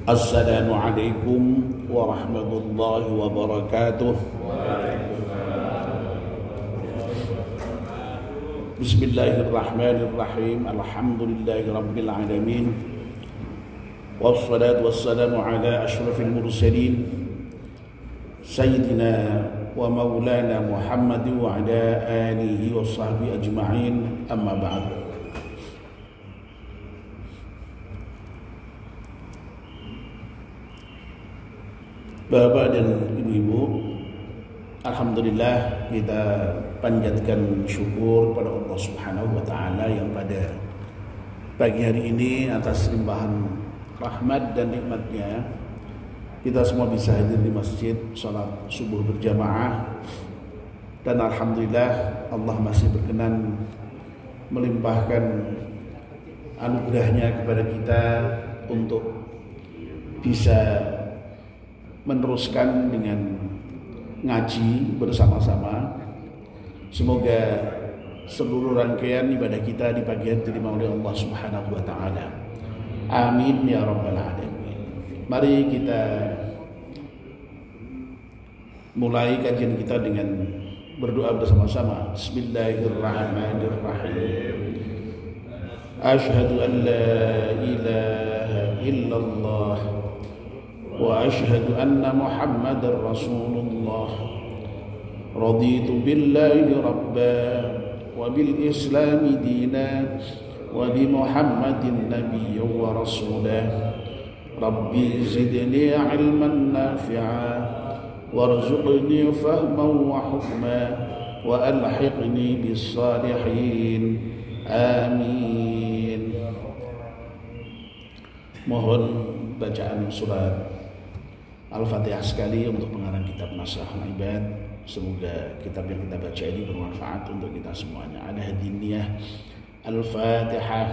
Assalamualaikum warahmatullahi wabarakatuh. Bismillahirrahmanirrahim. Alhamdulillahi rabbil alamin. Wassalatu wassalamu ala asyrafil mursalin Sayyidina wa maulana Muhammad wa ala alihi wa sahbihi ajma'in. Amma ba'd. Bapak dan ibu-ibu, alhamdulillah kita panjatkan syukur pada Allah Subhanahu wa taala yang pada pagi hari ini atas limpahan rahmat dan nikmatnya kita semua bisa hadir di masjid salat subuh berjamaah, dan alhamdulillah Allah masih berkenan melimpahkan anugerahnya kepada kita untuk bisa meneruskan dengan ngaji bersama-sama. Semoga seluruh rangkaian ibadah kita di pagi hari diterima oleh Allah Subhanahu wa taala. Amin ya rabbal alamin. Mari kita mulai kajian kita dengan berdoa bersama-sama. Bismillahirrahmanirrahim. Asyhadu an la ilaha illallah wa asyhadu anna Muhammadar Rasulullah. Raditu billahi rabba wa bil islami dina wa bi Muhammadin nabiyyan wa rasulah. Rabbi zidni ilman nafi'a warzuqni fahman wa hukma wa alhiqni bis salihin. Amin. Mohon bacaan surat Al-Fatihah sekali untuk pengarang kitab Nasehat Ibad. Semoga kitab yang kita baca ini bermanfaat untuk kita semuanya. Ala hadiniyah. Al-Fatihah.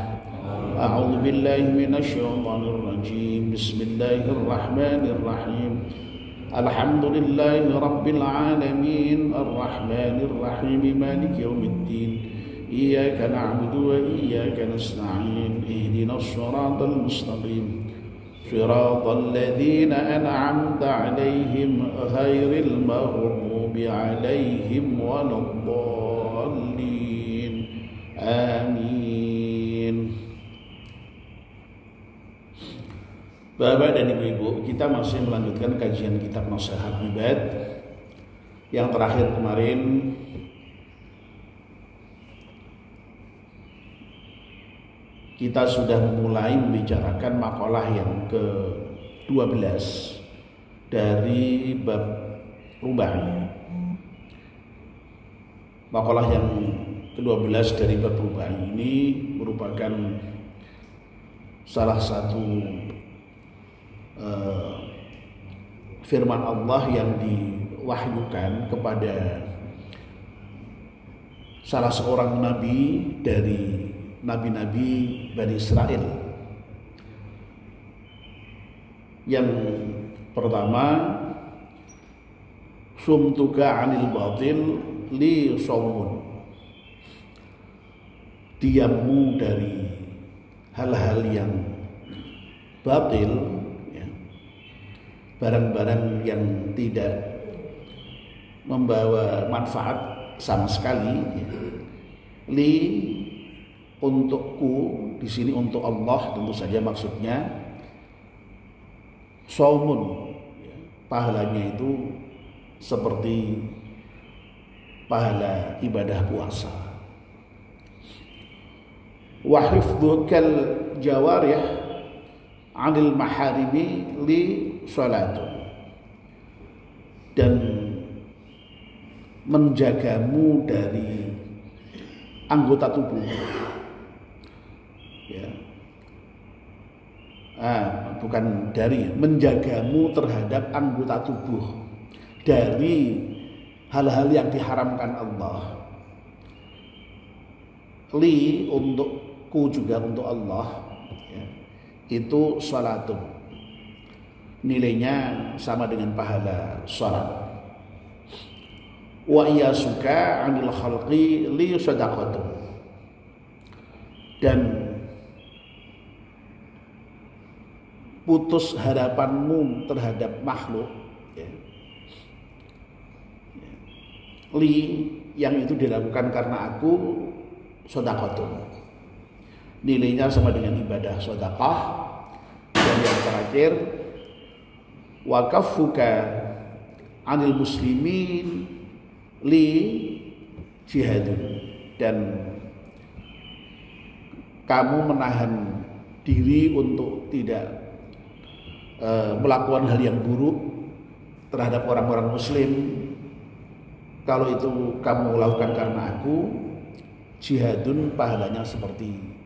A'udzu billahi minasyaitonir rajim. Bismillahirrahmanirrahim. Alhamdulillahi rabbil alamin. Arrahmanir rahim. Maliki yaumiddin. Iyyaka na'budu wa iyyaka nasta'in. Ihdinas shiratal mustaqim. صراط الذين أنعمت عليهم غير المغضوب عليهم ولا الضالين. آمين. Bapak dan ibu-ibu, kita masih melanjutkan kajian kitab Nasehat Ibad. Yang terakhir kemarin kita sudah mulai membicarakan makalah yang ke-12 dari bab rubai. Makalah yang ke-12 dari bab rubai ini merupakan salah satu firman Allah yang diwahyukan kepada salah seorang nabi dari nabi-nabi Bani Israel. Yang pertama, sumtuka anil batil li sawmun. Diammu dari hal-hal yang batil, ya, barang-barang yang tidak membawa manfaat sama sekali, ya. Li untukku, di sini untuk Allah tentu saja maksudnya. Saumun, pahalanya itu seperti pahala ibadah puasa. Wa hifdzukal jawarih 'anil maharimi li salatun. Dan menjagamu dari anggota tubuh, ya. Bukan dari, menjagamu terhadap anggota tubuh dari hal-hal yang diharamkan Allah. Li untukku, juga untuk Allah, ya. Itu salatun, nilainya sama dengan pahala salat. Wa iyasuka 'anil khalqi li sadaqatun. Dan putus harapanmu terhadap makhluk, ya. Li, yang itu dilakukan karena aku, sodakotun, nilainya sama dengan ibadah sodakah. Dan yang terakhir, wakafuka anil muslimin li jihadun, dan kamu menahan diri untuk tidak melakukan hal yang buruk terhadap orang-orang muslim. Kalau itu kamu lakukan karena aku, jihadun, pahalanya seperti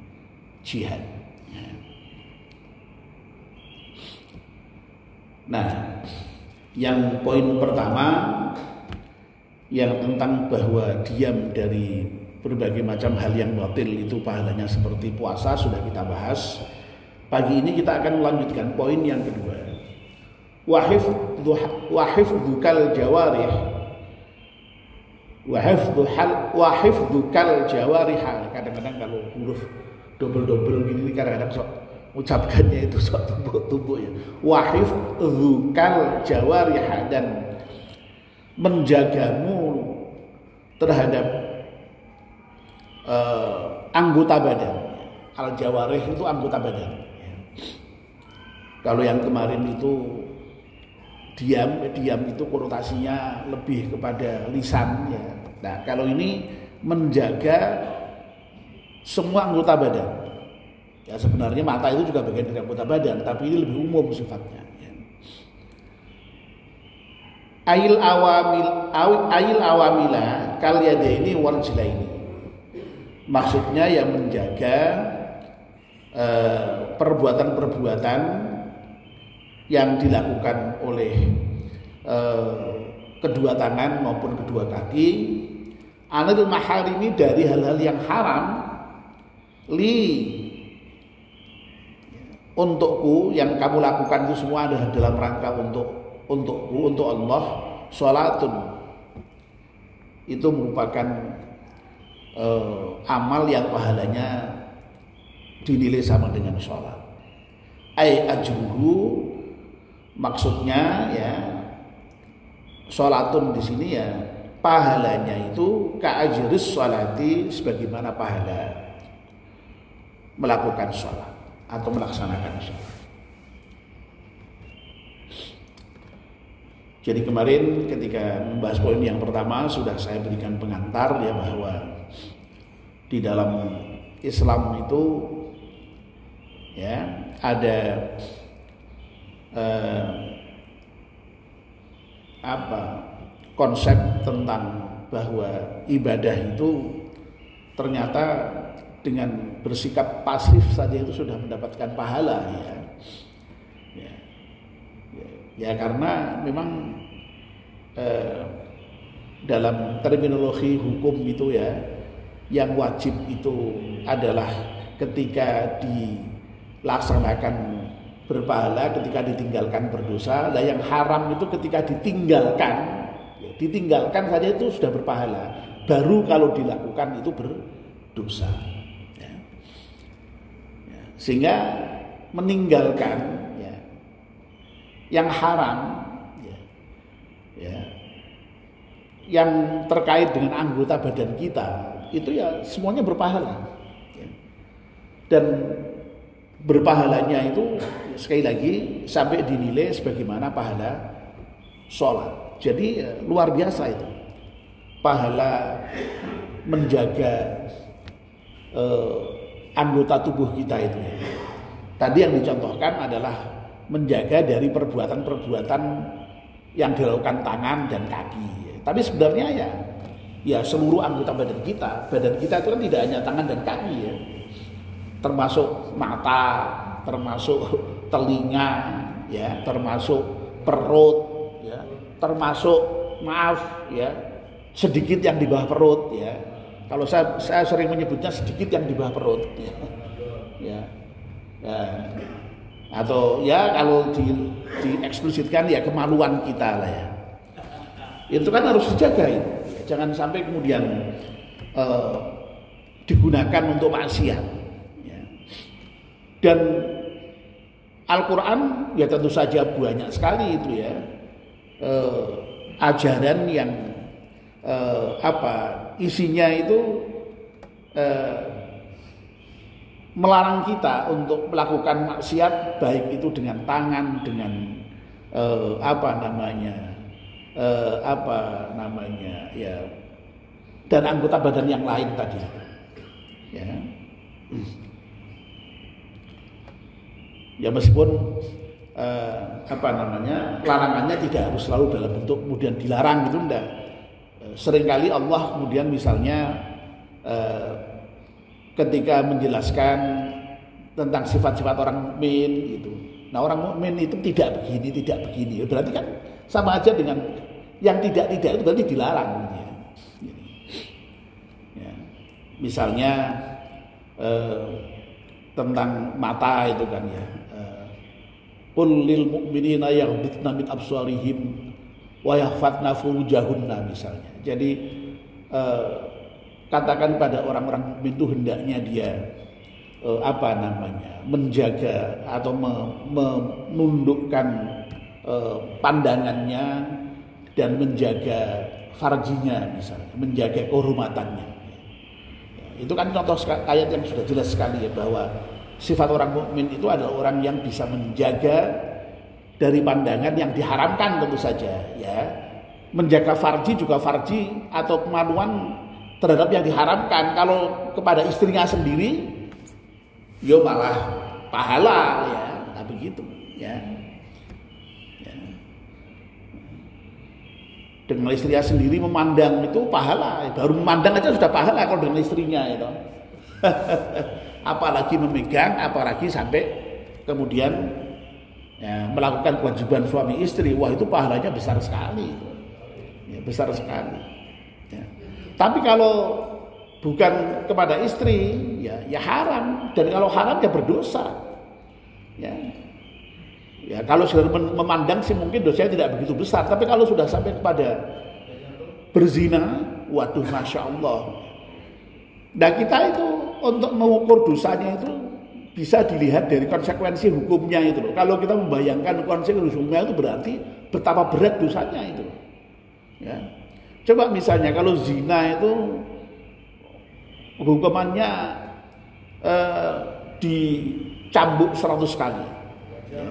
jihad. Nah, yang poin pertama yang tentang bahwa diam dari berbagai macam hal yang batil itu pahalanya seperti puasa sudah kita bahas. Pagi ini kita akan melanjutkan poin yang kedua. Wahifdzukal jawarih. Wahifdzukal jawarih. Kadang-kadang kalau huruf double gini kadang-kadang sok ucapkannya itu sok tumbuk-tumbuk ya. Wahifdzukal jawarih, dan menjagamu terhadap anggota badan. Al-jawarih itu anggota badan. Kalau yang kemarin itu diam itu konotasinya lebih kepada lisan ya. Nah, kalau ini menjaga semua anggota badan. Ya, sebenarnya mata itu juga bagian dari anggota badan, tapi ini lebih umum sifatnya. Ya. Ail awamila kal yadaini wal jilaini. Maksudnya yang menjaga perbuatan-perbuatan yang dilakukan oleh kedua tangan maupun kedua kaki, anil maharimi, dari hal-hal yang haram, li, untukku, yang kamu lakukan itu semua adalah dalam rangka untukku, untuk Allah. Sholatun, itu merupakan amal yang pahalanya dinilai sama dengan sholat. Ai ajruhu, maksudnya ya, sholatun di sini ya pahalanya itu ka'ajris sholati, sebagaimana pahala melakukan sholat atau melaksanakan sholat. Jadi kemarin ketika membahas poin yang pertama sudah saya berikan pengantar ya, bahwa di dalam Islam itu ya ada konsep tentang bahwa ibadah itu ternyata dengan bersikap pasif saja itu sudah mendapatkan pahala ya karena memang dalam terminologi hukum itu ya, yang wajib itu adalah ketika dilaksanakan berpahala, ketika ditinggalkan berdosa. Lah yang haram itu ketika ditinggalkan saja itu sudah berpahala, baru kalau dilakukan itu berdosa ya. Sehingga meninggalkan ya yang haram ya yang terkait dengan anggota badan kita itu ya semuanya berpahala ya. Dan berpahalanya itu sekali lagi sampai dinilai sebagaimana pahala sholat. Jadi luar biasa itu pahala menjaga anggota tubuh kita itu ya. Tadi yang dicontohkan adalah menjaga dari perbuatan-perbuatan yang dilakukan tangan dan kaki. Tapi sebenarnya ya seluruh anggota badan kita itu kan tidak hanya tangan dan kaki ya, termasuk mata, termasuk telinga ya, termasuk perut ya, termasuk sedikit yang di bawah perut ya. Kalau saya sering menyebutnya sedikit yang di bawah perut ya. Atau ya kalau dieksplisitkan ya kemaluan kita lah ya. Itu kan harus dijaga ya. Jangan sampai kemudian digunakan untuk maksiat ya. Dan Al-Quran ya tentu saja banyak sekali itu ya ajaran yang isinya itu melarang kita untuk melakukan maksiat, baik itu dengan tangan, dengan ya, dan anggota badan yang lain tadi ya. Ya meskipun larangannya tidak harus selalu dalam bentuk kemudian dilarang gitu, enggak. Seringkali Allah kemudian misalnya ketika menjelaskan tentang sifat-sifat orang mukmin itu. Nah, orang mukmin itu tidak begini. Berarti kan sama aja dengan yang tidak itu berarti dilarang gitu ya. Ya. Misalnya tentang mata itu kan ya. Qul lil mu'minina yaghdudna min absarihim wa yahfazna furujahunna misalnya. Jadi katakan pada orang-orang mukmin itu hendaknya dia menjaga atau menundukkan pandangannya dan menjaga farjinya misalnya, menjaga kehormatannya. Itu kan contoh ayat yang sudah jelas sekali ya, bahwa sifat orang mukmin itu adalah orang yang bisa menjaga dari pandangan yang diharamkan tentu saja ya. Menjaga farji juga farji atau kemaluan terhadap yang diharamkan. Kalau kepada istrinya sendiri yo malah pahala ya, nah begitu ya. Dengan istrinya sendiri memandang itu pahala, baru memandang aja sudah pahala kalau dengan istrinya itu. Apalagi memegang, apalagi sampai kemudian ya, melakukan kewajiban suami istri, wah itu pahalanya besar sekali, ya, besar sekali. Ya. Tapi kalau bukan kepada istri, ya haram, dan kalau haram ya berdosa. Ya, ya kalau sudah memandang sih mungkin dosanya tidak begitu besar, tapi kalau sudah sampai kepada berzina, waduh masya Allah. Nah kita itu untuk mengukur dosanya itu bisa dilihat dari konsekuensi hukumnya itu loh. Kalau kita membayangkan konsekuensi hukumnya itu berarti betapa berat dosanya itu. Ya. Coba misalnya kalau zina itu hukumannya dicambuk 100 kali. Ya.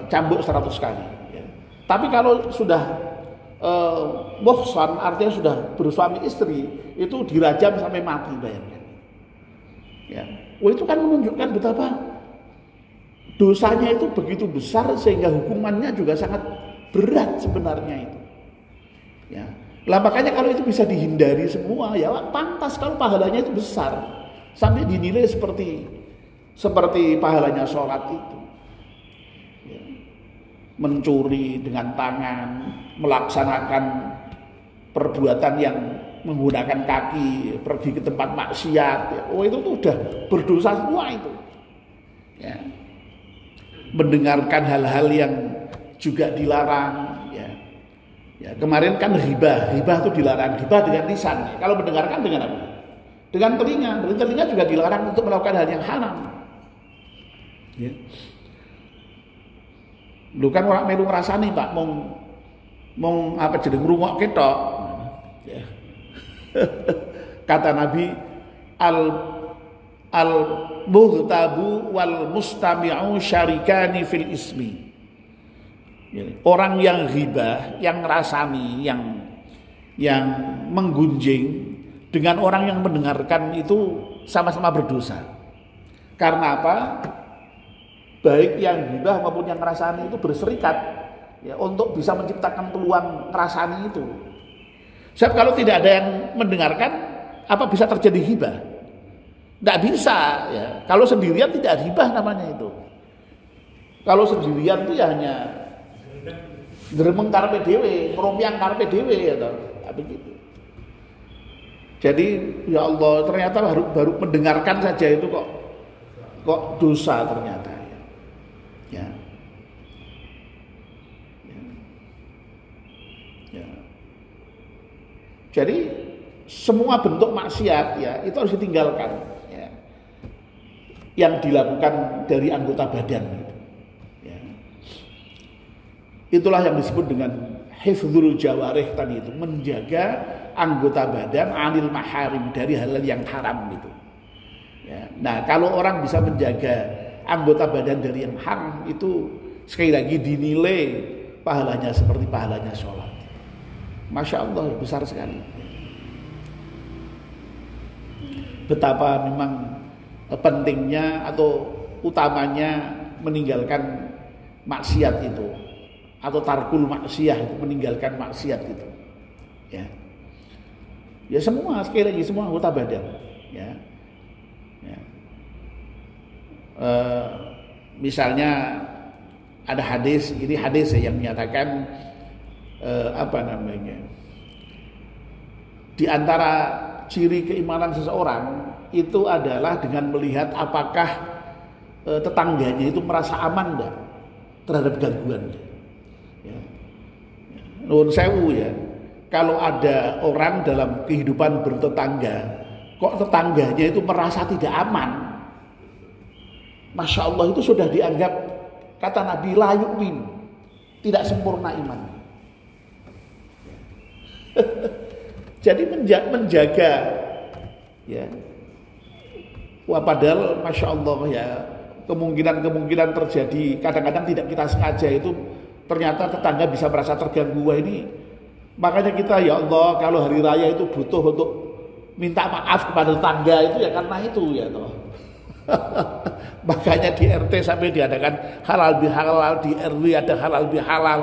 Cambuk 100 kali. Ya. Tapi kalau sudah muhsan artinya sudah bersuami istri itu dirajam sampai mati, bayangkan ya. Itu kan menunjukkan betapa dosanya itu begitu besar sehingga hukumannya juga sangat berat sebenarnya itu ya. Lah makanya kalau itu bisa dihindari semua ya pantas kalau pahalanya itu besar sampai dinilai seperti pahalanya sholat itu ya. Mencuri dengan tangan, melaksanakan perbuatan yang menggunakan kaki, pergi ke tempat maksiat, ya. Oh itu tuh udah berdosa semua itu. Ya. Mendengarkan hal-hal yang juga dilarang. Ya. Ya kemarin kan ribah itu dilarang, ribah dengan lisan. Ya. Kalau mendengarkan dengan apa? Dengan telinga. Dengan telinga juga dilarang untuk melakukan hal yang haram. Ya. Lu kan orang melu ngrasani Pak, mong apa jeneng ngrungokke tok. Ya. Kata Nabi al mughtabu wal mustami'u syarikani fil ismi. Orang yang ghibah, yang ngrasani, yang menggunjing dengan orang yang mendengarkan itu sama-sama berdosa. Karena apa? Baik yang ghibah maupun yang ngrasani itu berserikat ya untuk bisa menciptakan peluang ngrasani itu. Sebab kalau tidak ada yang mendengarkan, apa bisa terjadi ghibah? Tidak bisa ya. Kalau sendirian tidak ghibah namanya itu. Kalau sendirian itu ya hanya gremeng karepe dhewe, ngromyang karepe dhewe ya toh. Begitu. Jadi ya Allah, ternyata baru mendengarkan saja itu kok dosa ternyata. Ya. Ya. Jadi semua bentuk maksiat ya itu harus ditinggalkan. Ya. yang dilakukan dari anggota badan. Ya. Itulah yang disebut dengan hifdzul jawarih tadi itu, menjaga anggota badan anil maharim, dari hal yang haram itu. Ya. Nah, kalau orang bisa menjaga anggota badan dari yang haram itu sekali lagi dinilai pahalanya seperti pahalanya sholat. Masya Allah, besar sekali. Betapa memang pentingnya atau utamanya meninggalkan maksiat itu, atau tarkul maksiyah itu, meninggalkan maksiat itu. Ya, ya semua, sekali lagi semua anggota badan. Ya, ya. Misalnya ada hadis, ini hadis yang menyatakan di antara ciri keimanan seseorang itu adalah dengan melihat apakah tetangganya itu merasa aman enggak terhadap gangguannya. Ya. Nuwun sewu ya, kalau ada orang dalam kehidupan bertetangga kok tetangganya itu merasa tidak aman, Masya Allah, itu sudah dianggap, kata Nabi, la yu'min, tidak sempurna iman. Jadi menjaga ya. Wah, padahal Masya Allah ya, kemungkinan terjadi kadang-kadang tidak kita sengaja itu, ternyata tetangga bisa merasa terganggu. Wah, ini makanya kita, ya Allah, kalau hari raya itu butuh untuk minta maaf kepada tetangga itu ya karena itu ya toh. Makanya di RT sampai diadakan halal bihalal, di RW ada halal bihalal.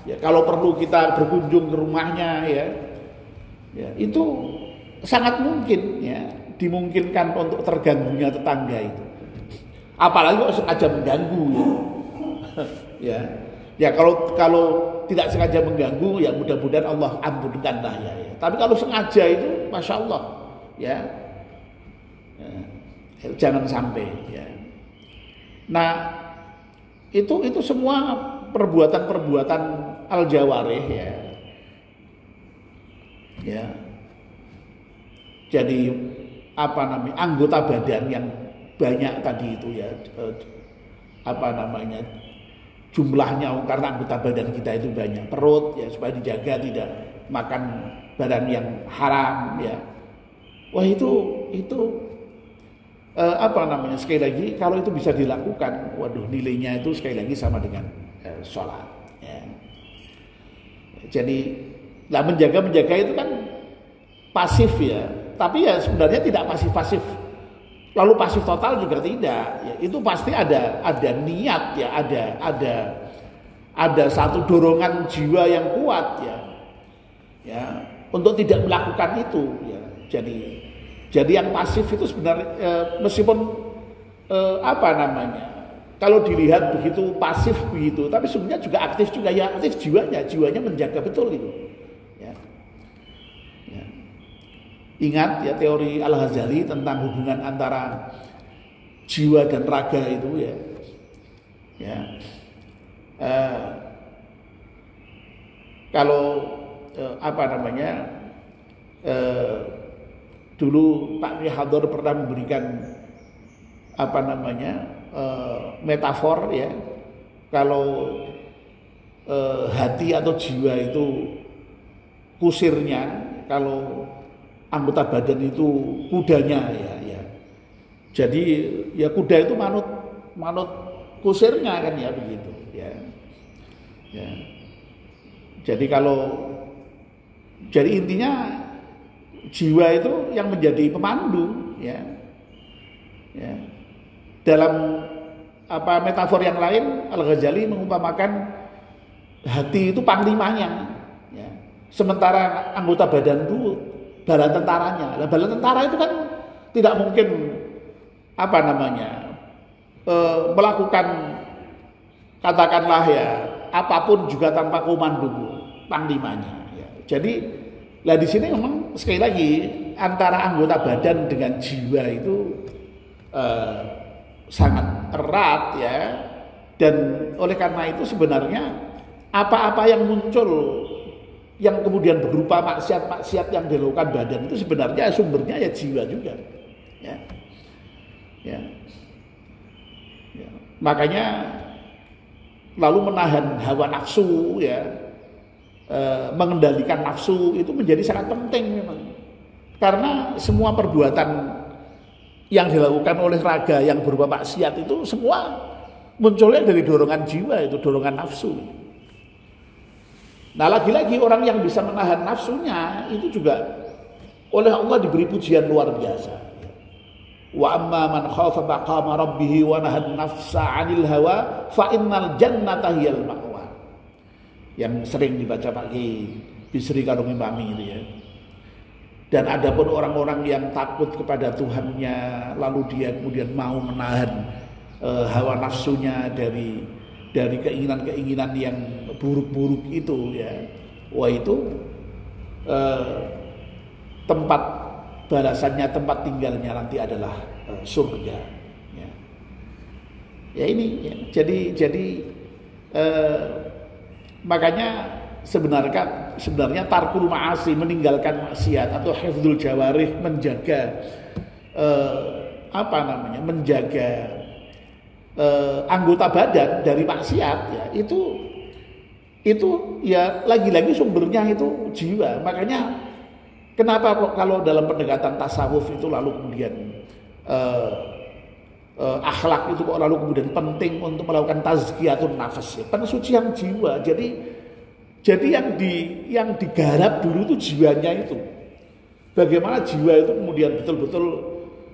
Ya, kalau perlu kita berkunjung ke rumahnya ya. Ya, itu sangat mungkin ya, dimungkinkan untuk terganggunya tetangga itu. Apalagi kalau sengaja mengganggu ya. Ya. Ya kalau tidak sengaja mengganggu ya mudah-mudahan Allah ampunkanlah ya. Tapi kalau sengaja itu Masya Allah ya. Ya. Jangan sampai ya. Nah, itu semua perbuatan-perbuatan al-jawarih ya. Ya. Jadi anggota badan yang banyak tadi itu ya, jumlahnya, karena anggota badan kita itu banyak, perut ya supaya dijaga tidak makan barang yang haram ya. Wah, itu sekali lagi kalau itu bisa dilakukan, waduh, nilainya itu sekali lagi sama dengan sholat ya. Jadi menjaga itu kan pasif ya, tapi ya sebenarnya tidak pasif lalu pasif total juga tidak ya. Itu pasti ada niat ya, ada satu dorongan jiwa yang kuat ya untuk tidak melakukan itu ya. Jadi yang pasif itu sebenarnya meskipun kalau dilihat begitu pasif begitu, tapi sebenarnya juga aktif juga ya, aktif jiwanya menjaga betul itu. Ya. Ya. Ingat ya teori Al-Ghazali tentang hubungan antara jiwa dan raga itu ya. Ya. Kalau dulu Pak Rihador pernah memberikan metafor ya, kalau hati atau jiwa itu kusirnya, kalau anggota badan itu kudanya ya. Jadi ya kuda itu manut kusirnya kan ya, begitu ya. Ya. Jadi intinya jiwa itu yang menjadi pemandu ya. Ya. Dalam metafor yang lain, Al-Ghazali mengumpamakan hati itu panglimanya ya. Sementara anggota badan itu bala tentaranya. Nah, bala tentara itu kan tidak mungkin melakukan katakanlah ya apapun juga tanpa komando panglimanya ya. Jadi di sini memang sekali lagi antara anggota badan dengan jiwa itu sangat erat ya, dan oleh karena itu sebenarnya apa-apa yang muncul yang kemudian berupa maksiat yang dilakukan badan itu sebenarnya sumbernya ya jiwa juga ya. Ya. Makanya lalu menahan hawa nafsu ya, mengendalikan nafsu itu menjadi sangat penting memang. Karena semua perbuatan yang dilakukan oleh raga yang berupa maksiat itu semua munculnya dari dorongan jiwa, itu dorongan nafsu. Nah lagi-lagi orang yang bisa menahan nafsunya itu juga oleh Allah diberi pujian luar biasa. Wa amma man khafa maqama rabbih wa nahan nafsa 'anil hawa fa innal jannata hiyal ma'wa. Yang sering dibaca Pak Ki Bisri karo ngimami itu ya. Dan ada pun orang-orang yang takut kepada Tuhannya lalu dia kemudian mau menahan hawa nafsunya dari keinginan-keinginan yang buruk-buruk itu ya. Wah itu tempat balasannya, tempat tinggalnya nanti adalah surga ya. Ya ini ya. Jadi makanya sebenarnya tarkul ma'asi, meninggalkan maksiat, atau hifdzul jawarih, menjaga menjaga anggota badan dari maksiat ya, itu ya lagi-lagi sumbernya itu jiwa. Makanya kenapa kok kalau dalam pendekatan tasawuf itu lalu kemudian akhlak itu kok lalu kemudian penting untuk melakukan tazkiyatun nafas ya, pensucian jiwa. Jadi yang digarap dulu itu jiwanya itu. Bagaimana jiwa itu kemudian betul-betul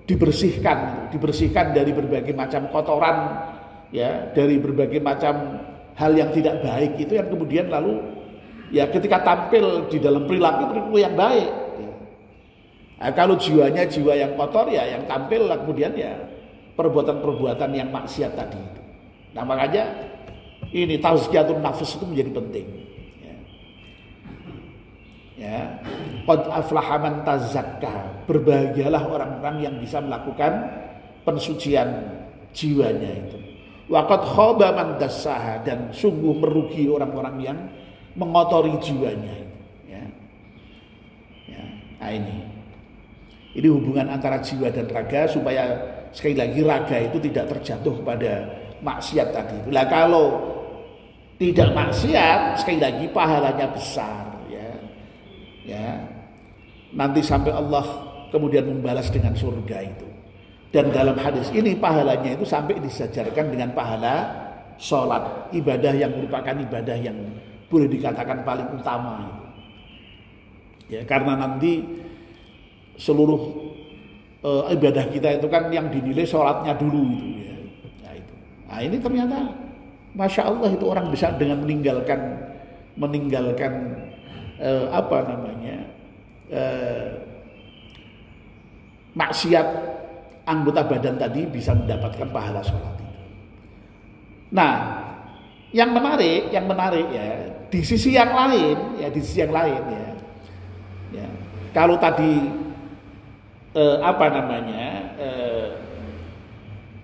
dibersihkan dari berbagai macam kotoran ya, dari berbagai macam hal yang tidak baik itu, yang kemudian lalu ya ketika tampil di dalam perilaku yang baik ya. Nah, kalau jiwanya jiwa yang kotor ya, yang tampil kemudian ya perbuatan-perbuatan yang maksiat tadi itu. Nah makanya ini tazkiyatun nafs itu menjadi penting. Ya, qad aflaha man tazakka, berbahagialah orang-orang yang bisa melakukan pensucian jiwanya itu. Wa qad khaba man dassaha, dan sungguh merugi orang-orang yang mengotori jiwanya itu. Ya. Ya. Nah ini hubungan antara jiwa dan raga, supaya sekali lagi raga itu tidak terjatuh pada maksiat tadi. Lah kalau tidak maksiat, sekali lagi pahalanya besar. Ya, nanti sampai Allah kemudian membalas dengan surga itu. Dan dalam hadis ini pahalanya itu sampai disejarkan dengan pahala sholat, ibadah yang merupakan ibadah yang boleh dikatakan paling utama itu. Ya, karena nanti seluruh ibadah kita itu kan yang dinilai sholatnya dulu itu ya. Nah, itu. Nah ini ternyata Masya Allah itu orang bisa dengan meninggalkan maksiat anggota badan tadi bisa mendapatkan pahala sholat itu. Nah, yang menarik ya, di sisi yang lain ya, kalau tadi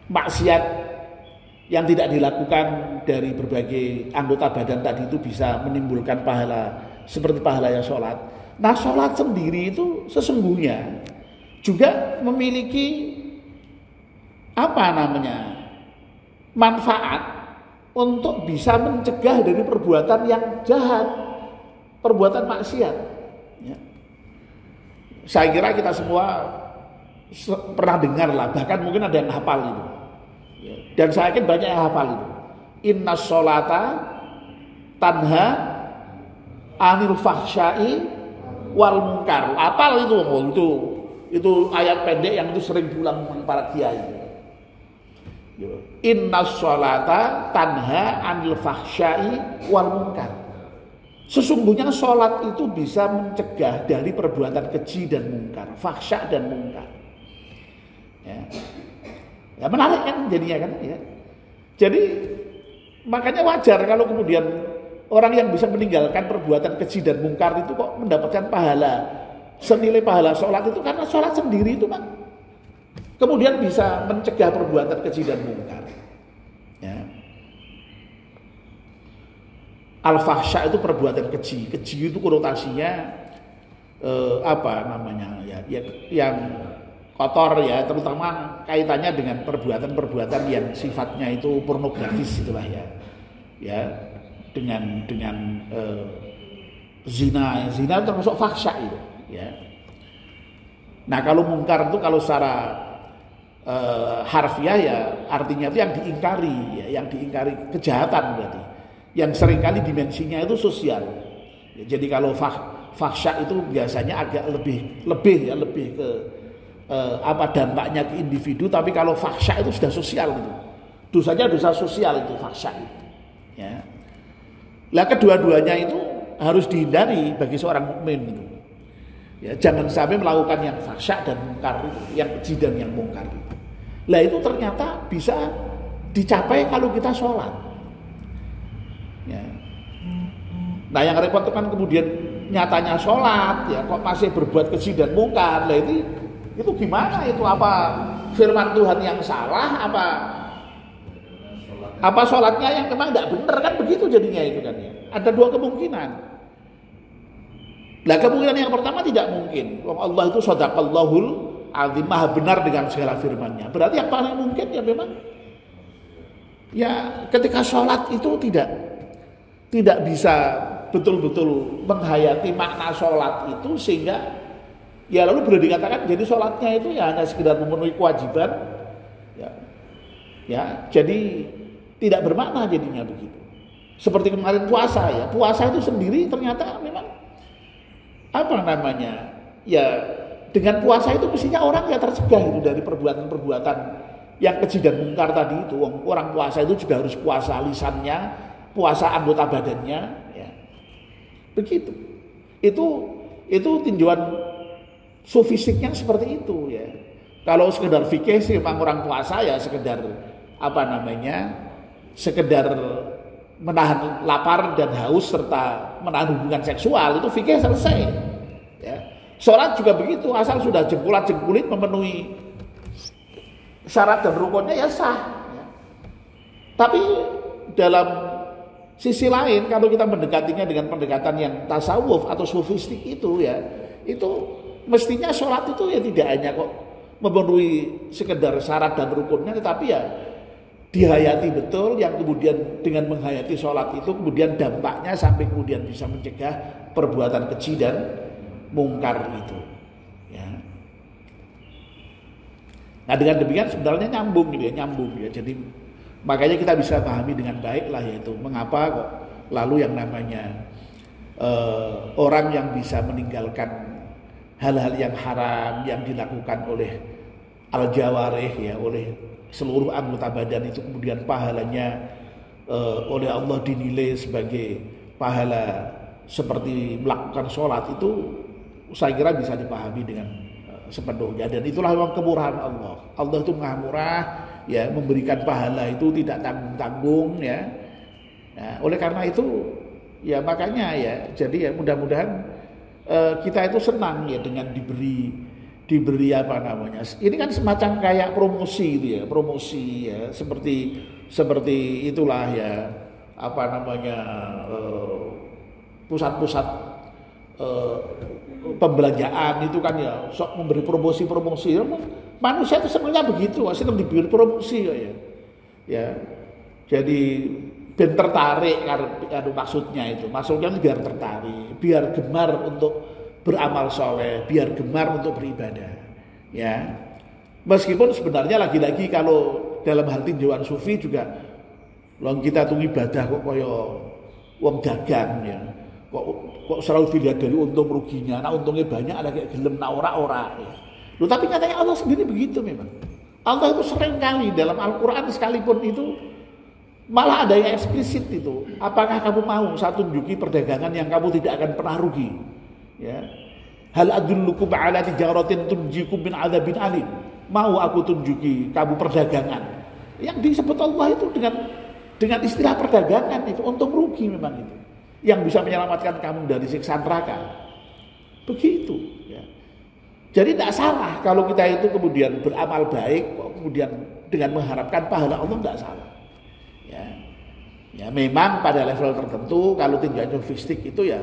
maksiat yang tidak dilakukan dari berbagai anggota badan tadi itu bisa menimbulkan pahala seperti pahalanya sholat. Nah sholat sendiri itu sesungguhnya juga memiliki manfaat untuk bisa mencegah dari perbuatan yang jahat, perbuatan maksiat ya. Saya kira kita semua pernah dengar lah, bahkan mungkin ada yang hafal itu ya. Dan saya yakin banyak yang hafal itu, inna sholata tanha anil fahsyai wal munkar. Apal itu ayat pendek yang itu sering pulang para kiai. Inna sholata tanha anil fahsyai wal munkar. Sesungguhnya sholat itu bisa mencegah dari perbuatan keji dan munkar, fahsya dan munkar. Ya menarik kan jadinya kan ya. Jadi makanya wajar kalau kemudian orang yang bisa meninggalkan perbuatan keji dan mungkar itu kok mendapatkan pahala senilai pahala sholat itu, karena sholat sendiri itu kan kemudian bisa mencegah perbuatan keji dan mungkar. Ya. Al-fahsya itu perbuatan keji. Keji itu konotasinya yang kotor ya, terutama kaitannya dengan perbuatan-perbuatan yang sifatnya itu pornografis itulah ya. Ya, dengan zina termasuk fahsya itu ya. Nah, kalau mungkar itu kalau secara harfiah ya artinya itu yang diingkari ya, yang diingkari kejahatan berarti. Yang seringkali dimensinya itu sosial. Ya, jadi kalau fahsya itu biasanya agak lebih ke dampaknya ke individu, tapi kalau fahsya itu sudah sosial gitu. Dosanya dosa sosial itu fahsya itu. Ya. Lah kedua-duanya itu harus dihindari bagi seorang mukmin itu. Ya, jangan sampai melakukan yang fahsya dan mungkar itu, yang keji dan yang mungkar itu. Lah itu ternyata bisa dicapai kalau kita sholat. Ya. Nah yang repot kan kemudian nyatanya sholat, ya kok masih berbuat keji dan mungkar. Lah itu gimana itu? Apa firman Tuhan yang salah? Apa sholatnya yang memang tidak benar, kan begitu jadinya itu kan ya. Ada dua kemungkinan. Nah kemungkinan yang pertama tidak mungkin. Allah itu shadaqallahul azim, maha benar dengan segala firman-Nya. Berarti yang paling mungkin ya memang ya ketika sholat itu tidak bisa betul-betul menghayati makna sholat itu, sehingga ya lalu boleh dikatakan jadi sholatnya itu ya hanya sekedar memenuhi kewajiban ya jadi tidak bermakna jadinya begitu. Seperti kemarin puasa ya, puasa itu sendiri ternyata memang ya dengan puasa itu mestinya orang ya tercegah itu dari perbuatan-perbuatan yang keji dan mungkar tadi itu. Orang puasa itu juga harus puasa lisannya, puasa anggota badannya ya. Begitu. Itu tinjauan sofistiknya seperti itu ya. Kalau sekedar fikih sih memang orang puasa ya sekedar sekedar menahan lapar dan haus serta menahan hubungan seksual, itu fikih selesai ya. Sholat juga begitu, asal sudah jengkulat-jengkulit memenuhi syarat dan rukunnya ya sah ya. Tapi dalam sisi lain kalau kita mendekatinya dengan pendekatan yang tasawuf atau sufistik itu ya, itu mestinya sholat itu ya tidak hanya kok memenuhi sekedar syarat dan rukunnya, tetapi ya dihayati betul, yang kemudian dengan menghayati sholat itu kemudian dampaknya sampai kemudian bisa mencegah perbuatan keji dan mungkar itu ya. Nah dengan demikian sebenarnya nyambung ya. Jadi makanya kita bisa pahami dengan baik lah, yaitu mengapa kok lalu yang namanya orang yang bisa meninggalkan hal-hal yang haram yang dilakukan oleh al-jawarih ya, oleh seluruh anggota badan itu, kemudian pahalanya oleh Allah dinilai sebagai pahala seperti melakukan sholat, itu saya kira bisa dipahami dengan sepenuhnya. Dan itulah memang kemurahan Allah. Allah itu maha murah ya, memberikan pahala itu tidak tanggung-tanggung ya. Nah, oleh karena itu ya makanya ya, jadi ya mudah-mudahan kita itu senang ya dengan diberi ini kan semacam kayak promosi itu ya, promosi ya, seperti itulah ya, pusat-pusat pembelanjaan itu kan ya, sok memberi promosi. Manusia itu sebenarnya begitu, senang diberi promosi ya. Ya. Jadi biar tertarik maksudnya biar tertarik, biar gemar untuk beramal soleh, biar gemar untuk beribadah ya. Meskipun sebenarnya lagi-lagi kalau dalam hal tinjauan sufi juga kita tuh ibadah kok kaya wong dagang ya, kok selalu dilihat dari untung ruginya. Nah untungnya banyak ada kayak gelem, nah ora ya. Loh, tapi katanya Allah sendiri begitu memang. Allah itu sering kali dalam Al-Quran sekalipun itu malah ada yang eksplisit itu. Apakah kamu mau saya tunjuki perdagangan yang kamu tidak akan pernah rugi? Ya. Hal adullukum ala tijaratin tunjikum min adzabin alim. Mau aku tunjuki kamu perdagangan yang disebut Allah itu dengan istilah perdagangan itu untung rugi memang itu, yang bisa menyelamatkan kamu dari siksa neraka. Begitu ya. Jadi tidak salah kalau kita itu kemudian beramal baik kemudian dengan mengharapkan pahala Allah, tidak salah. Ya memang pada level tertentu kalau tinjauan sofistik itu ya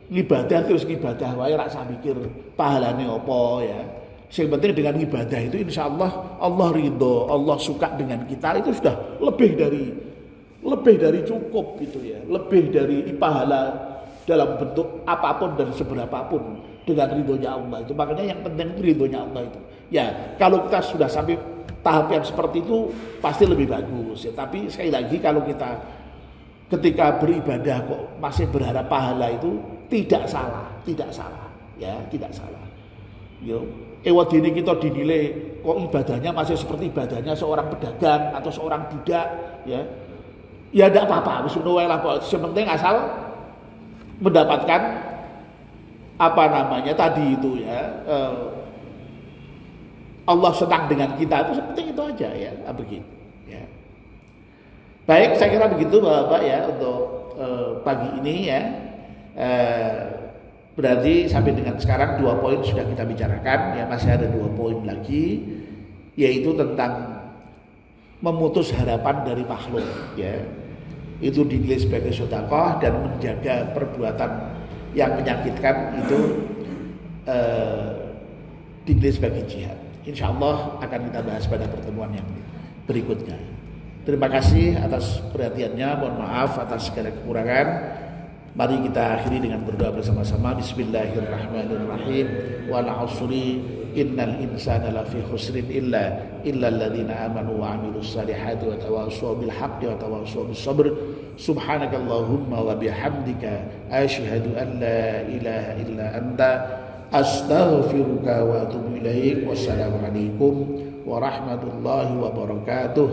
ibadah terus ibadah wae, rak sak mikir pahalane apa ya. Yang penting dengan ibadah itu insya Allah Allah ridho, Allah suka dengan kita, itu sudah lebih dari cukup gitu ya, lebih dari pahala dalam bentuk apapun dan seberapapun dengan ridhonya Allah itu. Makanya yang penting itu ridhonya Allah itu. Ya kalau kita sudah sampai tahap yang seperti itu pasti lebih bagus ya. Tapi sekali lagi kalau kita ketika beribadah kok masih berharap pahala itu tidak salah ya, tidak salah. Yo, ewadini kita dinilai kok ibadahnya masih seperti ibadahnya seorang pedagang atau seorang budak ya. Ya tidak apa-apa, yang penting asal mendapatkan apa namanya tadi itu ya, Allah senang dengan kita, itu sepenting itu aja ya, begitu ya. Baik, saya kira begitu Bapak ya untuk pagi ini ya. Berarti sampai dengan sekarang 2 poin sudah kita bicarakan ya, masih ada 2 poin lagi, yaitu tentang memutus harapan dari makhluk ya. Itu dinilai sebagai sedekah, dan menjaga perbuatan yang menyakitkan itu dinilai sebagai jihad. Insya Allah akan kita bahas pada pertemuan yang berikutnya. Terima kasih atas perhatiannya, mohon maaf atas segala kekurangan. Mari kita akhiri dengan berdoa bersama-sama. Bismillahirrahmanirrahim. Wal 'ashri innal insana lafi khusrin illa alladziina aamanu wa 'amilus shalihaati wa tawassaw bil haqqi wa tawassaw bis sabr. Subhanakallahumma wa bihamdika asyhadu an la ilaha illa anta astaghfiruka wa atubu ilaik. Wassalamualaikum warahmatullahi wabarakatuh.